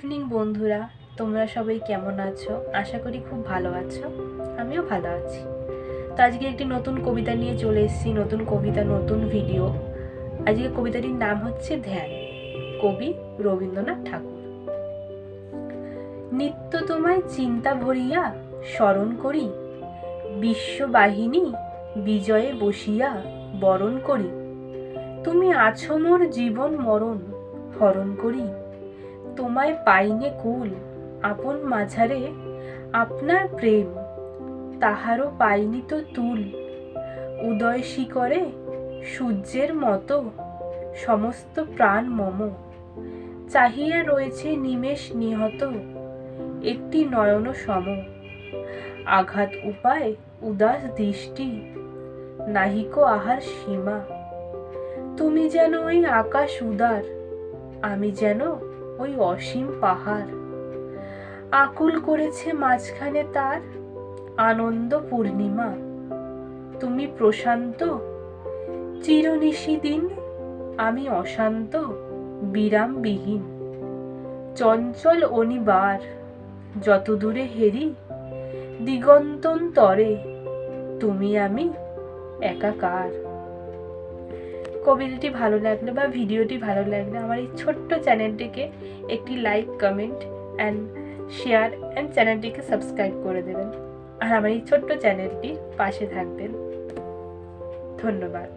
Evening বন্ধুরা, তোমরা সবাই কেমন আছো? আশা করি খুব ভালো আছো। আমিও ভালো আছি। তো আজকে একটি নতুন কবিতা নিয়ে চলে এসেছি, নতুন কবিতা, নতুন ভিডিও। আজকে কবিতাটির নাম হচ্ছে ধ্যান, কবি রবীন্দ্রনাথ ঠাকুর। নিত্য তোমায় চিন্তা ভরিয়া স্মরণ করি, বিশ্ববাহিনী বিজয়ে বসিয়া বরণ করি। তুমি আছো মোর জীবন মরণ হরণ করি। তোমায় পাইনে কুল আপন মাঝারে, আপনার প্রেম তাহারও পাইনি তো তুল। উদয় শিকরে সূর্যের মতো সমস্ত প্রাণ মম, চাহিয়া রয়েছে নিমেষ নিহত একটি নয়ন সম। আঘাত উপায় উদাস দৃষ্টি, নাহিক আহার সীমা। তুমি যেন ওই আকাশ উদার, আমি যেন ওই অসীম পাহাড়। আকুল করেছে মাঝখানে তার আনন্দ পূর্ণিমা। তুমি প্রশান্ত চিরনিশি দিন, আমি অশান্ত বিরামবিহীন। চঞ্চল অনিবার যত দূরে হেরি, দিগন্তন্তরে তুমি আমি একাকার। কবিতাটি ভালো লাগলে বা ভিডিওটি ভালো লাগলে আমার এই ছোট্ট চ্যানেলটিকে একটি like, comment and share and চ্যানেলটিকে সাবস্ক্রাইব করে দেবেন, আর আমার এই ছোট্ট চ্যানেলটির পাশে থাকবেন। ধন্যবাদ।